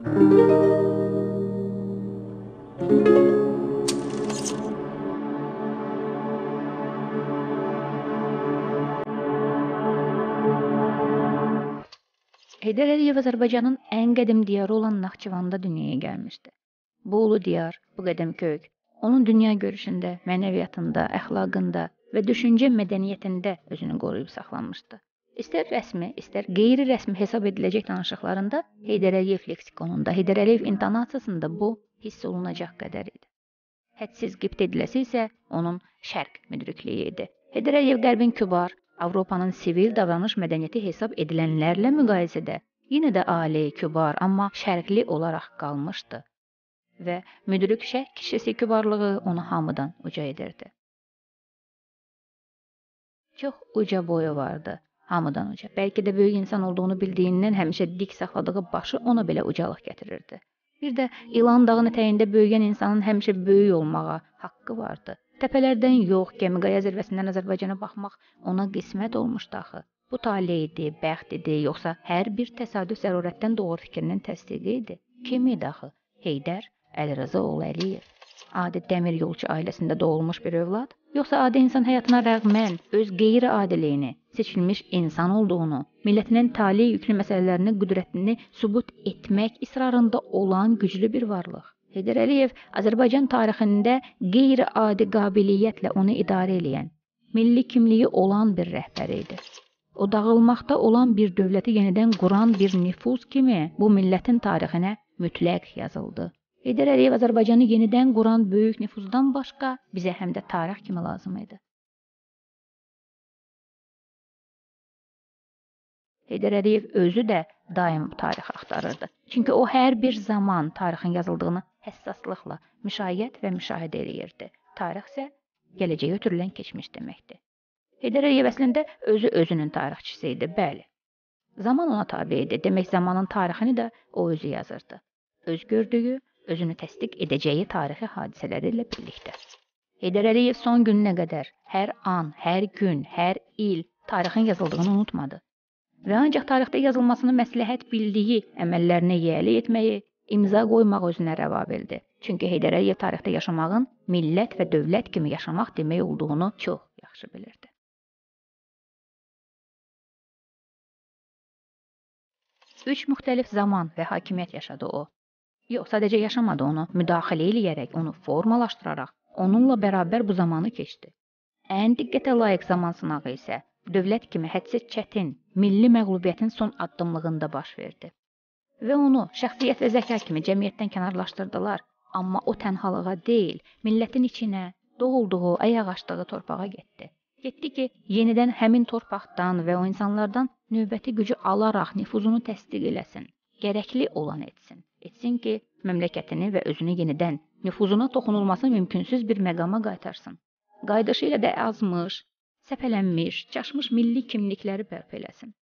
Heydər Əliyev Azərbaycanın ən qədim diyarı olan Naxçıvanda dünyaya gəlmişdi. Bu ulu diyar, bu qədəm kök, onun dünya görüşündə, mənəviyyatında, əxlaqında və düşüncə mədəniyyətində özünü qoruyub saxlanmışdı. İstər rəsmi, istər qeyri-rəsmi hesab ediləcək danışıqlarında Heydər Əliyev leksikonunda, Heydər Əliyev intonasiyasında bu hiss olunacaq qədər idi. Hədsiz qibt ediləsi isə onun şərq müdrikliyi idi. Heydər Əliyev qərbin kübar, Avropanın sivil davranış mədəniyyəti hesab edilənlərlə müqayisədə yenə də ali, kübar, amma şərqli olaraq qalmışdı və müdrik şərq kişisi kübarlığı onu hamıdan uca edirdi. Çox uca boyu vardı, hamıdan uca. Bəlkə də böyük insan olduğunu bildiyindən həmişə dik saxladığı başı ona belə ucalıq gətirirdi. Bir də İlan dağının ətəyində böyüyən insanın həmişə böyük olmağa haqqı vardı. Təpələrdən yox, Gəmiqaya zirvəsindən Azərbaycana baxmaq ona qismət olmuşdu axı. Bu taley idi, bəxt idi, yoxsa hər bir təsadüf zərurətdən doğur fikrinin təsdiqi idi? Kim idi axı? Heydər Əlirza oğlu Əliyev. Adi dəmir yolçu ailəsində doğulmuş bir övlad, yoxsa adi insan həyatına rəğmən öz qeyri-adiliyini, seçilmiş insan olduğunu, millətinin taley yüklü məsələlərini, qüdrətini sübut etmək israrında olan güclü bir varlıq. Heydər Əliyev Azərbaycan tarixində qeyri-adi qabiliyyətlə onu idarə edən, milli kimliyi olan bir rəhbər idi. O dağılmaqda olan bir dövləti yenidən quran bir nüfuz kimi bu millətin tarixinə mütləq yazıldı. Heydər Əliyev Azərbaycanı yenidən quran böyük nüfuzdan başqa bizə həm də tarix kimi lazım idi. Heydər Əliyev özü də daim tarix axtarırdı. Çünki o hər bir zaman tarixin yazıldığını həssaslıqla müşahidə və müşahidə eləyirdi. Tarix isə gələcəyə ötürülən keçmiş deməkdir. Heydər Əliyev əslində özünün tarixçisi idi, bəli. Zaman ona tabe idi. Demək zamanın tarixini də o özü yazırdı. Öz gördüyü, özünü təsdiq edəcəyi tarixi hadisələri ilə birlikdə. Heydər Əliyev son gününə qədər hər an, hər gün, hər il tarixin yazıldığını unutmadı. Və ancaq tarixdə yazılmasını məsləhət bildiyi əməllərinə yiyəli etməyi, imza qoymaq özünə rəva bildi. Çünki Heydər Əliyev tarixdə yaşamağın millət və dövlət kimi yaşamaq demək olduğunu çox yaxşı bilirdi. Üç müxtəlif zaman və hakimiyyət yaşadı o. Yox, sadəcə yaşamadı onu, müdaxilə eləyərək, onu formalaşdıraraq, onunla bərabər bu zamanı keçdi. Ən diqqətə layiq zaman sınağı isə dövlət kimi hədsiz çətin, milli məğlubiyyətin son addımlığında baş verdi. Və onu şəxsiyyət və zəka kimi cəmiyyətdən kənarlaşdırdılar. Amma o tənhalığa deyil, millətin içinə, doğulduğu, ayaq açdığı torpağa getdi. Getdi ki, yenidən həmin torpaqdan və o insanlardan növbəti gücü alaraq nüfuzunu təsdiq eləsin. Gərəkli olan etsin. Etsin ki, məmləkətini və özünü yenidən nüfuzuna toxunulması mümkünsüz bir məqama qaytarsın. Qayıdışı ilə də azmış, səpələnmiş, çaşmış milli kimlikləri bərpa eləsin.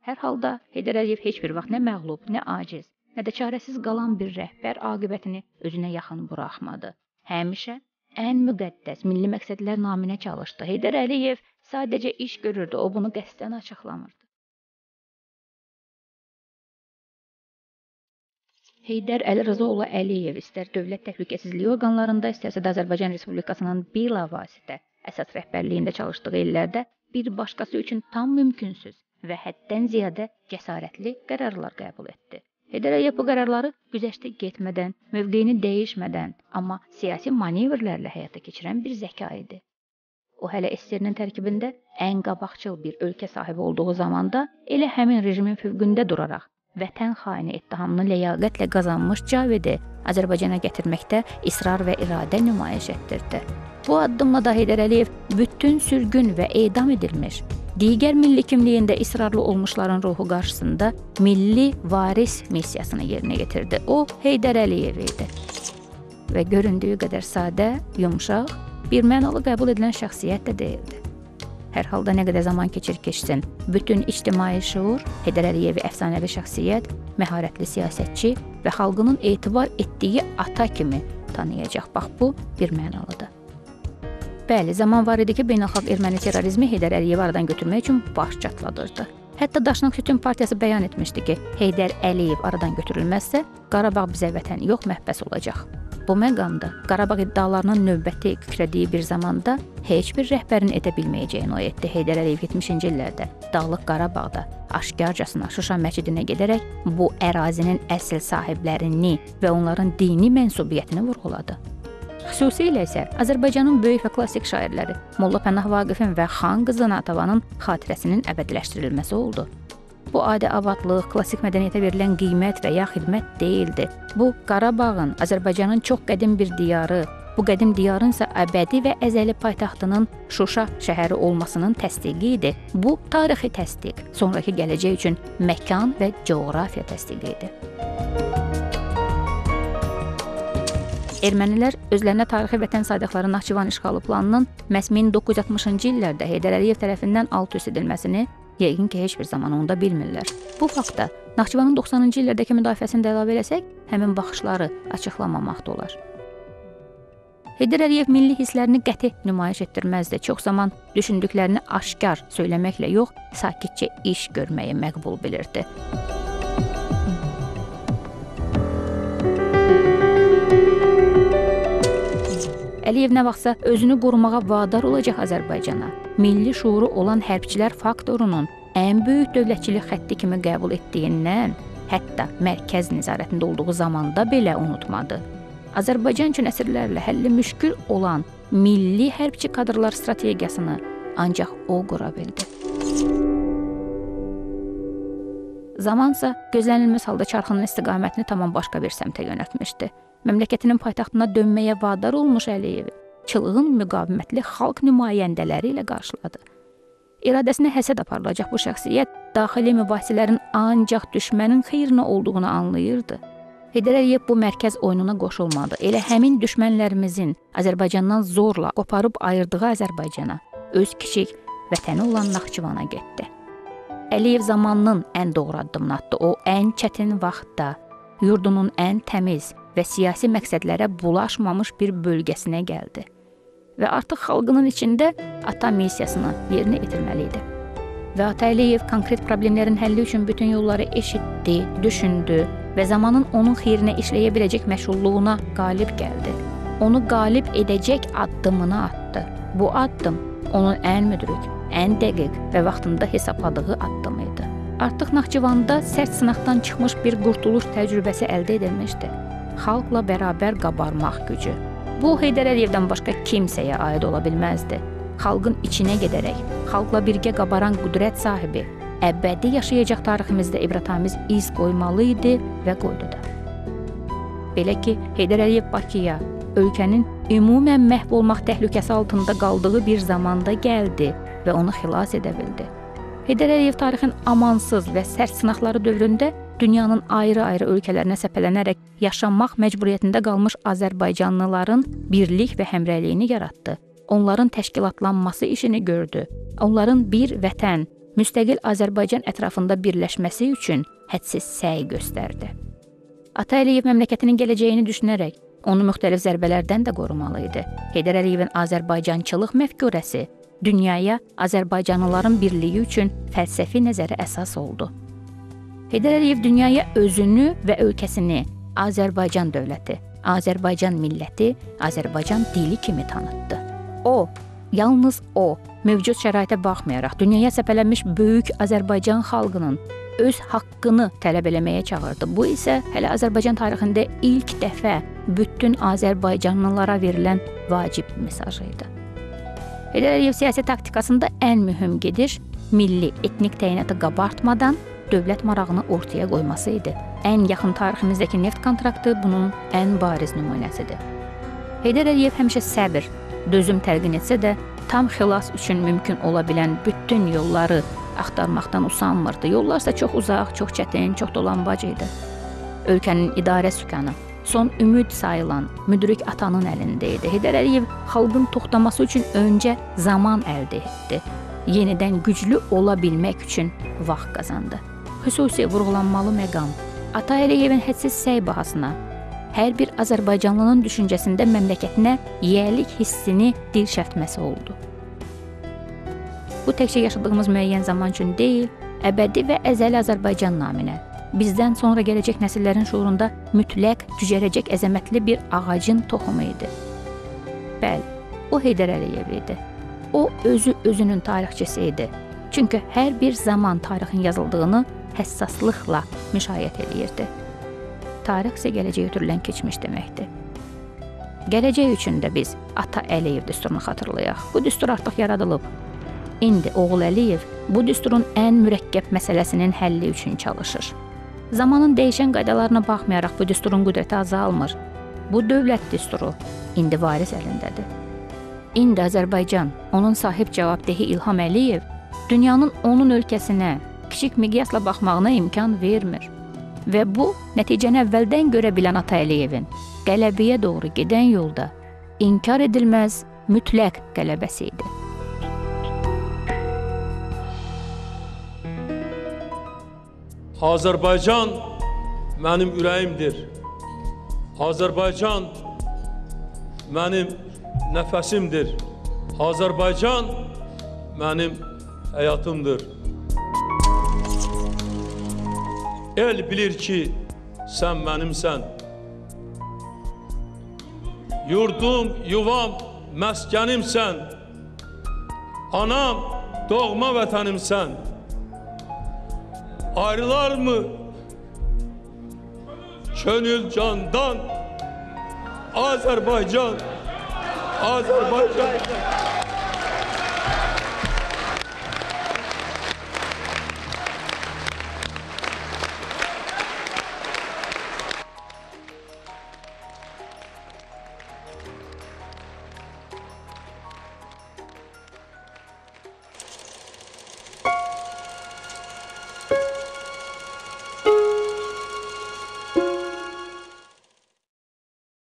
Hər halda Heydər Əliyev heç bir vaxt nə məğlub, nə aciz, nə də çarəsiz qalan bir rəhbər aqibətini özünə yaxın buraxmadı. Həmişə ən müqəddəs milli məqsədlər naminə çalışdı. Heydər Əliyev sadəcə iş görürdü, o bunu qəsdən açıqlamırdı. Heydər Əlirza oğlu Əliyev istər dövlət təhlükəsizliyi orqanlarında, istərsə də Azərbaycan Respublikasının bilavasitə əsas rəhbərliyində çalışdığı illərdə bir başqası üçün tam mümkünsüz və həddən ziyadə cəsarətli qərarlar qəbul etdi. Heydər Əliyev bu qərarları güzəştə getmədən, mövqeyini dəyişmədən, amma siyasi manevrlərlə həyata keçirən bir zəka idi. O hələ SSR-nin tərkibində ən qabaqcıl bir ölkə sahibi olduğu zamanda elə həmin rejimin fövqündə duraraq vətən xaini ittihamını ləyaqətlə qazanmış Cavidi Azərbaycana gətirməkdə israr və iradə nümayiş etdirdi. Bu addımla da Heydər Əliyev bütün sürgün və edam edilmiş, digər milli kimliyində israrlı olmuşların ruhu qarşısında milli varis missiyasını yerinə yetirdi. O, Heydər Əliyev idi və göründüyü qədər sadə, yumşaq, bir mənalı qəbul edilən şəxsiyyət də deyildi. Hər halda nə qədər zaman keçsin, bütün ictimai şuur Heydər Əliyevi əfsanəvi şəxsiyyət, məharətli siyasətçi və xalqının etibar etdiyi ata kimi tanıyacaq. Bax, bu bir mənalıdır. Bəli, zaman var idi ki, beynəlxalq erməni terrorizmi Heydər Əliyevi aradan götürmək üçün baş çatladırdı. Hətta Daşnak Tütün Partiyası bəyan etmişdi ki, Heydər Əliyev aradan götürülməzsə, Qarabağ bizə vətən yox, məhbəs olacaq. Bu məqamda Qarabağ iddialarının növbəti kükrədiyi bir zamanda heç bir rəhbərin edə bilməyəcəyini o etdi. Heydər Əliyev 70-ci illərdə Dağlıq Qarabağda aşkarcasına Şuşa məscidinə gedərək bu ərazinin əsl sahiblərini və onların dini mənsubiyyətini vurğuladı. Xüsusilə isə Azərbaycanın böyük və klassik şairləri Molla Pənah Vaqifin və Xan qızı Natavanın xatirəsinin əbədiləşdirilməsi oldu. Bu adi avadlıq, klassik mədəniyyətə verilən qiymət və ya xidmət deyildi. Bu, Qarabağın, Azərbaycanın çox qədim bir diyarı, bu qədim diyarın isə əbədi və əzəli paytaxtının Şuşa şəhəri olmasının təsdiqi idi. Bu, tarixi təsdiq, sonraki gələcək üçün məkan və coğrafiya təsdiqi idi. Ermənilər özlərinə tarixi vətən saydıqları Naxçıvan işğalı planının məhz 1960-cı illərdə Heydər Əliyev tərəfindən alt-üst edilməsini yəqin ki, heç bir zaman onda bilmirlər. Bu faktda Naxçıvanın 90-cı illərdəki müdafiəsini də əlavə eləsək, həmin baxışları açıqlamamaq da olar. Heydər Əliyev milli hisslərini qəti nümayiş etdirməzdi. Çox zaman düşündüklərini aşkar söyləməklə yox, sakitcə iş görməyi məqbul bilirdi. Əliyev nə vaxtsa özünü qorumağa vadar olacaq Azərbaycana, milli şuuru olan hərbçilər faktorunun ən böyük dövlətçilik xətti kimi qəbul etdiyindən, hətta mərkəz nəzarətində olduğu zamanda belə unutmadı. Azərbaycan üçün əsrlərlə həlli müşkül olan milli hərbçi kadrlar strategiyasını ancaq o qura bildi. Zamansa gözlənilməz halda çarxının istiqamətini tamam başqa bir səmtə yönəltmişdi. Məmləkətinin paytaxtına dönməyə vadar olmuş Əliyevi çılğın müqavimətli xalq nümayəndələri ilə qarşıladı. İradəsinə həsəd aparılacaq bu şəxsiyyət daxili mübahisələrin ancaq düşmənin xeyrinə olduğunu anlayırdı. Heydər Əliyev bu mərkəz oyununa qoşulmadı. Elə həmin düşmənlərimizin Azərbaycandan zorla qoparıb ayırdığı Azərbaycana, öz kiçik vətəni olan Naxçıvana getdi. Əliyev zamanının ən doğru addımını atdı. O, ən çətin vaxtda yurdunun ən təmiz və siyasi məqsədlərə bulaşmamış bir bölgəsinə gəldi və artıq xalqının içində ata missiyasını yerinə yetirməli idi. Və Ata Əliyev konkret problemlərin həlli üçün bütün yolları eşitdi, düşündü və zamanın onun xeyrinə işləyə biləcək məşğulluğuna qalib gəldi. Onu qalib edəcək addımını atdı. Bu addım onun ən müdrik, ən dəqiq və vaxtında hesabladığı addım idi. Artıq Naxçıvanda sərt sınaqdan çıxmış bir qurtuluş təcrübəsi əldə edilmişdi. Xalqla bərabər qabarmaq gücü. Bu, Heydər Əliyevdən başqa kimsəyə aid ola bilməzdi. Xalqın içinə gedərək, xalqla birgə qabaran qüdrət sahibi, əbədi yaşayacaq tariximizdə ibrətamiz iz qoymalı idi və qoydu da. Belə ki, Heydər Əliyev Bakıya, ölkənin ümumən məhv olmaq təhlükəsi altında qaldığı bir zamanda gəldi və onu xilas edə bildi. Heydər Əliyev tarixin amansız və sərt sınaqları dövründə dünyanın ayrı-ayrı ölkələrinə səpələnərək yaşamaq məcburiyyətində qalmış Azərbaycanlıların birlik və həmrəyliyini yaratdı. Onların təşkilatlanması işini gördü. Onların bir vətən, müstəqil Azərbaycan ətrafında birləşməsi üçün hədsiz səy göstərdi. Ata Əliyev məmləkətinin gələcəyini düşünərək onu müxtəlif zərbələrdən də qorumalı idi. Heydər Əliyevin Azərbaycançılıq məfkurəsi dünyaya Azərbaycanlıların birliyi üçün fəlsəfi nəzəri əsas oldu. Heydər Əliyev dünyaya özünü və ölkəsini Azərbaycan dövləti, Azərbaycan milləti, Azərbaycan dili kimi tanıtdı. O, yalnız o, mövcud şəraitə baxmayaraq dünyaya səpələnmiş böyük Azərbaycan xalqının öz haqqını tələb eləməyə çağırdı. Bu isə hələ Azərbaycan tarixində ilk dəfə bütün Azərbaycanlılara verilən vacib mesajı idi. Heydər Əliyev siyasi taktikasında ən mühüm gediş milli, etnik təyinatı qabartmadan dövlət marağını ortaya qoyması idi. Ən yaxın tariximizdəki neft kontraktı bunun ən bariz nümunəsidir. Heydər Əliyev həmişə səbr, dözüm təlqin etsə də tam xilas üçün mümkün ola bilən bütün yolları axtarmaqdan usanmırdı. Yollar isə çox uzaq, çox çətin, çox dolanbac idi. Ölkənin idarə sükanı son ümid sayılan müdrik atanın əlində idi. Heydər Əliyev xalqın toxtaması üçün öncə zaman əldə etdi. Yenidən güclü ola bilmək üçün vaxt qazandı. Xüsusi vurğulanmalı məqam Ata Əliyevin hədsiz səy bahasına hər bir Azərbaycanlının düşüncəsində məmləkətinə yiyəlik hissini dirşəltməsi oldu. Bu təkcə yaşadığımız müəyyən zaman üçün deyil, əbədi və əzəli Azərbaycan naminə, bizdən sonra gələcək nəsillərin şuurunda mütləq cücərəcək əzəmətli bir ağacın toxumu idi. Bəli, o Heydər Əliyev idi. O özü özünün tarixçisi idi. Çünki hər bir zaman tarixin yazıldığını həssaslıqla müşahidə edirdi. Tarix isə gələcəyə ötürülən keçmiş deməkdir. Gələcək üçün də biz Ata Əliyev düsturunu xatırlayaq. Bu düstur artıq yaradılıb. İndi oğul Əliyev bu düsturun ən mürəkkəb məsələsinin həlli üçün çalışır. Zamanın dəyişən qaydalarına baxmayaraq bu düsturun qüdrəti azalmır. Bu dövlət düsturu indi varis əlindədir. İndi Azərbaycan, onun sahib cavabdehi İlham Əliyev, dünyanın onun ölkəsinə kiçik miqyasla baxmağına imkan vermir. Və bu, nəticəni əvvəldən görə bilən Ata Əliyevin qələbəyə doğru gedən yolda inkar edilməz mütləq qələbəsi idi. Azərbaycan mənim ürəyimdir. Azərbaycan mənim nəfəsimdir. Azərbaycan mənim həyatımdır. El bilir ki, sən mənimsən. Yurdum, yuvam, məskənimsən. Anam, doğma vətənimsən. Ayrılar mı könül candan? Azərbaycan, Azərbaycan.